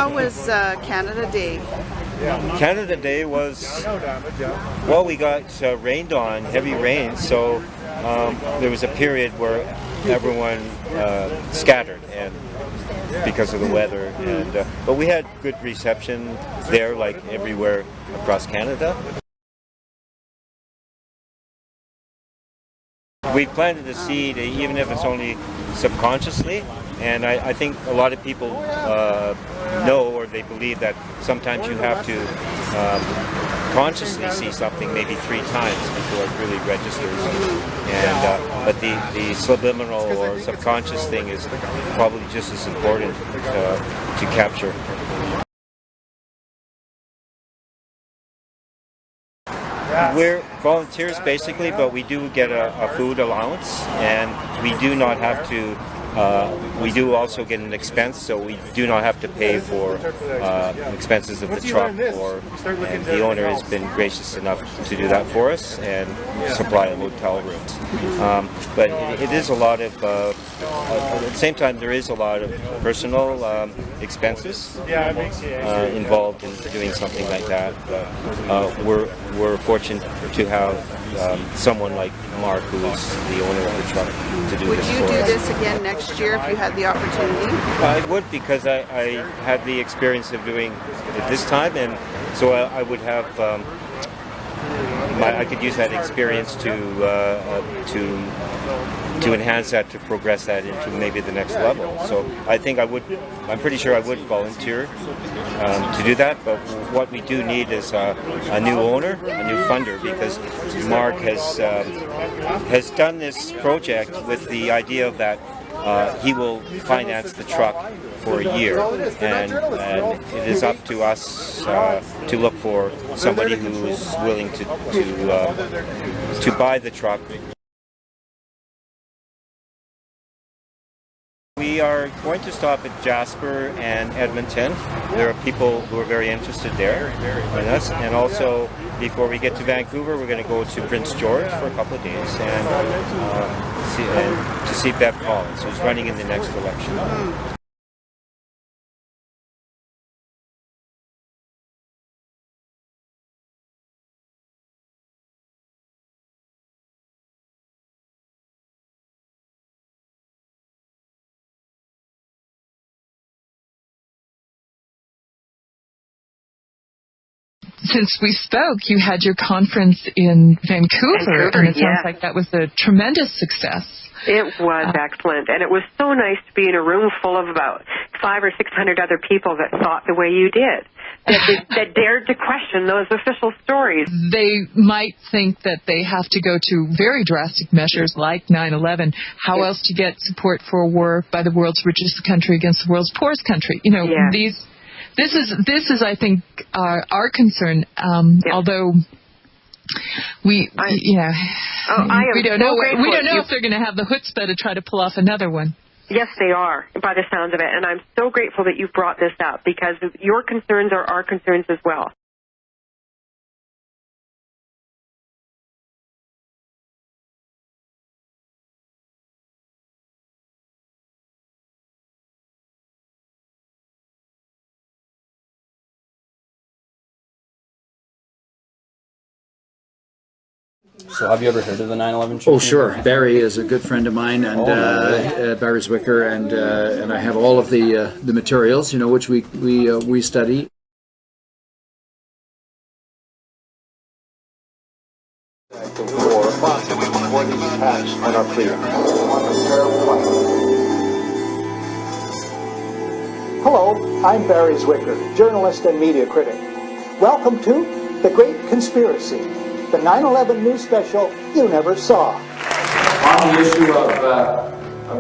How was Canada Day? Canada Day was, well, we got rained on, heavy rain, so there was a period where everyone scattered and because of the weather, and but we had good reception there, like everywhere across Canada. We planted a seed, even if it's only subconsciously, and I think a lot of people know, or they believe, that sometimes you have to consciously see something maybe 3 times before it really registers. And but the subliminal or subconscious thing is probably just as important to capture. We're volunteers basically, but we do get a food allowance, and we do not have to. We do also get an expense, so we do not have to pay for expenses of the truck, and the owner has been gracious enough to do that for us and supply hotel rooms. But it is a lot of, at the same time, there is a lot of personal expenses involved in doing something like that. We're fortunate to have someone like Mark, who is the owner of the truck, to do this for us. Would you do this again next year if you had the opportunity? I would, because I had the experience of doing it this time, and so I would have. I could use that experience to enhance that, to progress that into maybe the next level. So I think I would. I'm pretty sure I would volunteer to do that. But what we do need is a new owner, a new funder, because Mark has done this project with the idea of that he will finance the truck for a year, and it is up to us to look for somebody who is willing to buy the truck. We are going to stop at Jasper and Edmonton. There are people who are very interested there in us, and also before we get to Vancouver, we're going to go to Prince George for a couple of days and to see Bev Collins, who's running in the next election. Since we spoke, you had your conference in Vancouver, and it sounds like that was a tremendous success. It was excellent, and it was so nice to be in a room full of about 500 or 600 other people that thought the way you did, that dared to question those official stories. They might think that they have to go to very drastic measures like 9/11. How else to get support for a war by the world's richest country against the world's poorest country? You know, This is, I think, our concern. Although we don't know if they're going to have the chutzpah to try to pull off another one. Yes, they are, by the sounds of it. And I'm so grateful that you've brought this up, because your concerns are our concerns as well. So have you ever heard of the 9/11 truth? Oh, sure. Barry is a good friend of mine, and Barry Zwicker, and I have all of the materials, which we study. Hello, I'm Barry Zwicker, journalist and media critic. Welcome to The Great Conspiracy, the 9/11 news special you never saw. On the issue of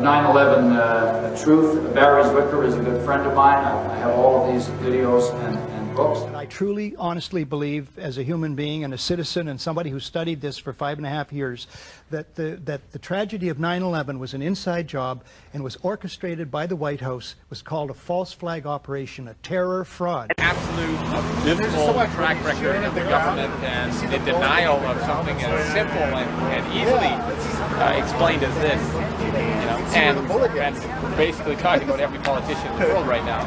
9/11 truth, Barry Zwicker is a good friend of mine. I have all of these videos and And I truly, honestly believe, as a human being and a citizen and somebody who studied this for 5.5 years, that the tragedy of 9/11 was an inside job and was orchestrated by the White House, was called a false flag operation, a terror fraud. Absolute abysmal track record of the government and the denial of something as simple and easily explained as this. And we're basically talking about every politician in the world right now.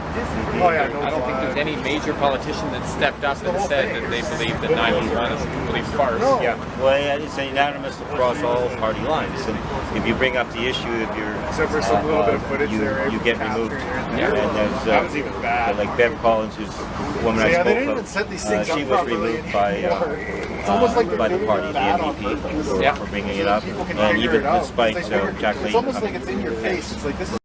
I don't think there's any major politician that stepped up and said that they believe that 9/11 is a complete farce. Yeah, well, yeah, it's unanimous across all party lines. And if you bring up the issue, if you're except for some little bit of footage there, you get removed. Yeah, and there's, that was even bad. Like Bev Collins, who's the woman I spoke they didn't of, even set these things she up was properly removed by it's almost like by the party, the NDP, for bringing it up, and even despite Jack Layton. It's almost like it's in your face. It's like this is.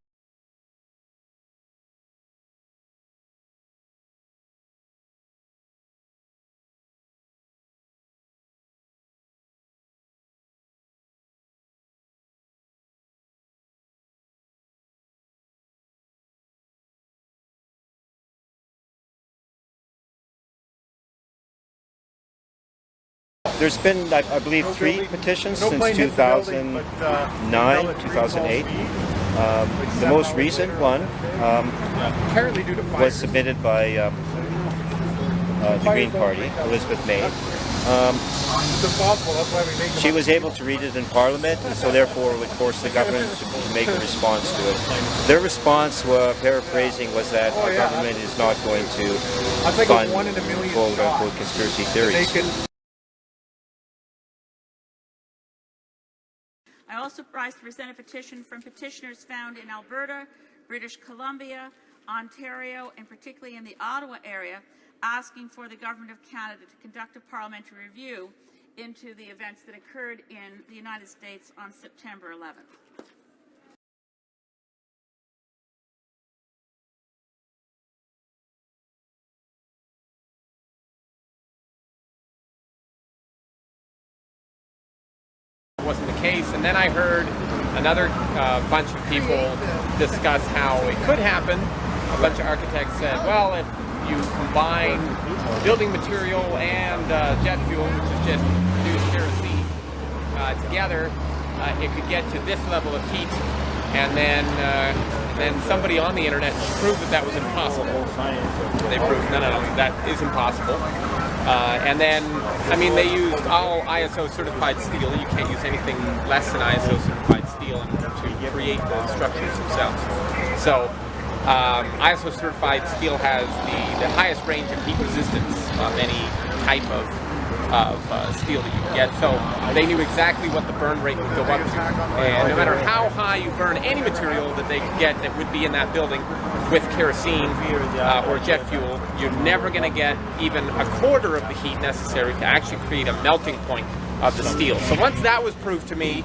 There's been, I believe, 3 petitions since 2009, 2008. The most recent one was submitted by the Green Party, Elizabeth May. She was able to read it in Parliament, and so therefore would force the government to make a response to it. Their response, paraphrasing, was that the government is not going to fund quote-unquote conspiracy theories. I also rise to present a petition from petitioners found in Alberta, British Columbia, Ontario, and particularly in the Ottawa area, asking for the Government of Canada to conduct a parliamentary review into the events that occurred in the United States on September 11th. Wasn't the case, and then I heard another bunch of people discuss how it could happen. A bunch of architects said, well, if you combine building material and jet fuel, which is just produced kerosene, together, it could get to this level of heat, and then somebody on the internet proved that was impossible. They proved, no, that is impossible. And then, I mean, they used all ISO certified steel. You can't use anything less than ISO certified steel to create the structures themselves. So, ISO certified steel has the highest range of heat resistance of any type of steel that you can get. So they knew exactly what the burn rate would go up to. And no matter how high you burn any material that they could get that would be in that building with kerosene or jet fuel, you're never going to get even a quarter of the heat necessary to actually create a melting point of the steel. So once that was proved to me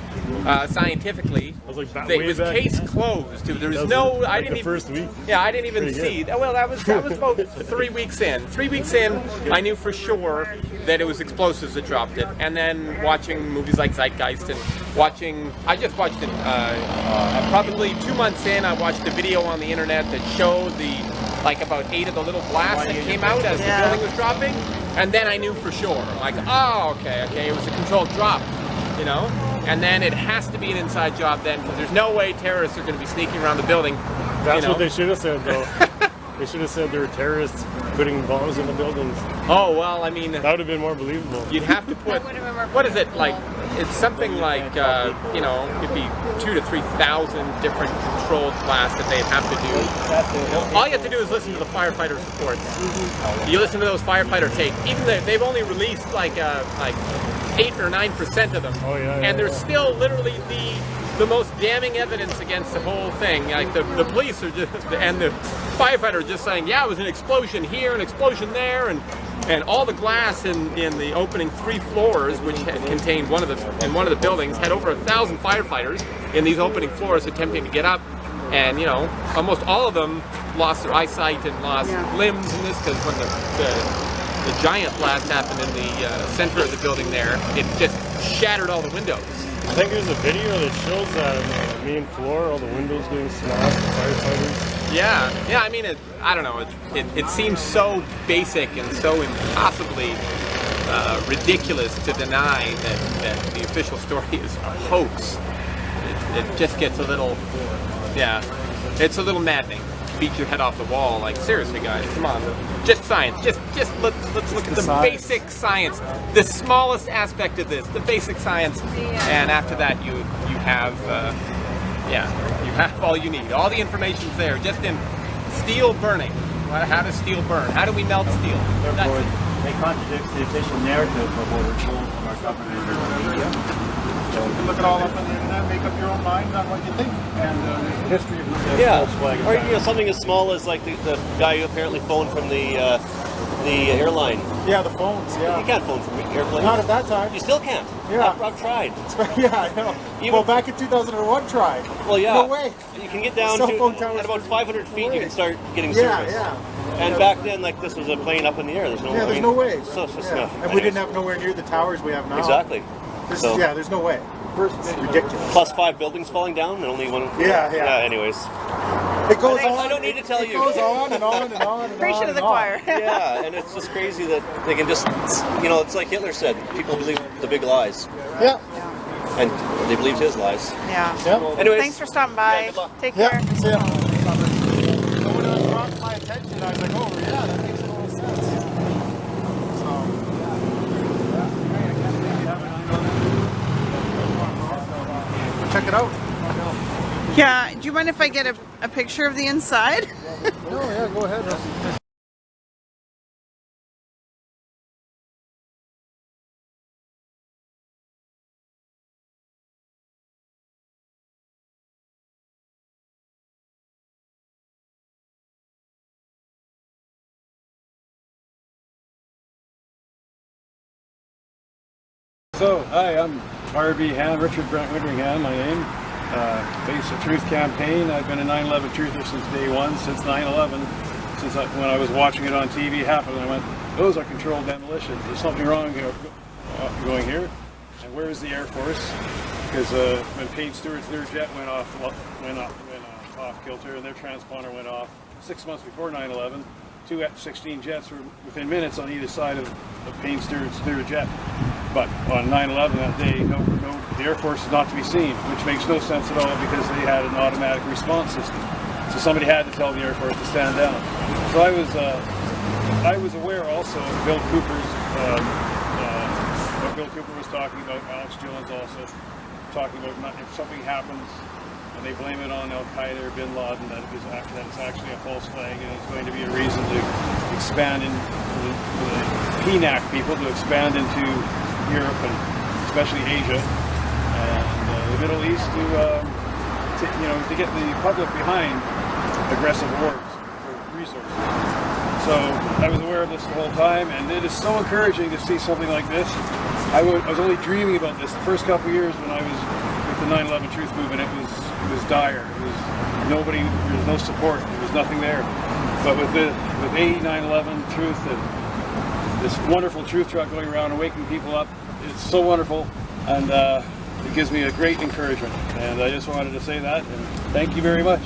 scientifically, it was case closed. There was no. I didn't even. First week. Yeah, I didn't even see. Well, that was about 3 weeks in. 3 weeks in, I knew for sure that it was explosives that dropped it. And then watching movies like Zeitgeist and watching. I just watched it. Probably 2 months in, I watched a video on the internet that showed like about 8 of the little blasts that came out as the building was dropping. And then I knew for sure. I'm like, oh, okay, it was a controlled drop, And then it has to be an inside job then, because there's no way terrorists are going to be sneaking around the building. That's what they should have said, though. They should have said there were terrorists putting bombs in the buildings. Oh, well, I mean... That would have been more believable. You'd have to put... What is it, like... It's something like, it'd be 2,000 to 3,000 different controlled blasts that they'd have to do. All you have to do is listen to the firefighter reports. You listen to those firefighter tapes. Even though they've only released like 8 or 9% of them. Oh, yeah, and there's still literally the most damning evidence against the whole thing. Like the police are just, and the firefighter are just saying, yeah, it was an explosion here, an explosion there, and all the glass in the opening 3 floors, which had contained one of the buildings, had over 1,000 firefighters in these opening floors attempting to get up, and almost all of them lost their eyesight and lost limbs in this, because when the giant blast happened in the center of the building there, it just shattered all the windows. I think there's a video that shows that on the main floor, all the windows getting smashed, the firefighters. Yeah. I mean, I don't know. It seems so basic and so impossibly ridiculous to deny that the official story is a hoax. It just gets a little, it's a little maddening. Beat your head off the wall. Like, seriously, guys, come on. Just science. Just let's look at the basic science, the smallest aspect of this, the basic science, and after that you have you have all you need. All the information's there. Just in steel burning. How does steel burn? How do we melt steel? Therefore, they contradict the official narrative of what we're told from our government and the media. You can look it all up on the internet, make up your own mind on what you think, and the history of the yeah, false flag. or something as small as like the guy who apparently phoned from the airline. Yeah, the phones. Yeah, you can't phone from airplanes. Not at that time. You still can't. Yeah, I've tried. Yeah, I know. Well, back in 2001, tried. Well, yeah. No way. You can get down to at about 500 feet. You can start getting service. Yeah. And back then, like, this was a plane up in the air. There's no. Yeah, there's no way. So it's just, and we didn't have nowhere near the towers we have now. Exactly. There's no way. It's ridiculous. Plus 5 buildings falling down and only one. Yeah. Anyways. It goes on. I don't need to tell you. It goes on and on and on. Preaching to the choir. Yeah, and it's just crazy that they can just, it's like Hitler said, people believe the big lies. Yeah. And they believed his lies. Yeah. Anyways. Thanks for stopping by. Take care. See ya. So when it brought to my attention, I was like, oh yeah, that makes a lot of sense. Check it out. Yeah, do you mind if I get a picture of the inside? Oh yeah, go ahead. So, hi, I'm RB Richard Brent Winteringham, my name. Face the Truth campaign. I've been a 9/11 truther since day one, since 9/11. When I was watching it on TV happen, I went, those are controlled demolitions. There's something wrong going here. And where is the Air Force? Because when Payne Stewart's their jet went off kilter and their transponder went off 6 months before 9/11, 2 F-16 jets were within minutes on either side of Payne Stewart's jet. But on 9/11 that day, the Air Force is not to be seen, which makes no sense at all because they had an automatic response system. So somebody had to tell the Air Force to stand down. So I was aware also of Bill Cooper's, what Bill Cooper was talking about, Alex Jones also talking about if something happens and they blame it on Al-Qaeda or Bin Laden, that it's actually a false flag and it's going to be a reason to expand for the PNAC people to expand into Europe and especially Asia and the Middle East to get the public behind aggressive wars for resources. So I was aware of this the whole time, and it is so encouraging to see something like this. I was only dreaming about this the first couple of years when I was with the 9/11 Truth movement. It was dire. There was no support. There was nothing there. But with 9/11 Truth and this wonderful truth truck going around and waking people up, it's so wonderful, and it gives me a great encouragement. And I just wanted to say that, and thank you very much.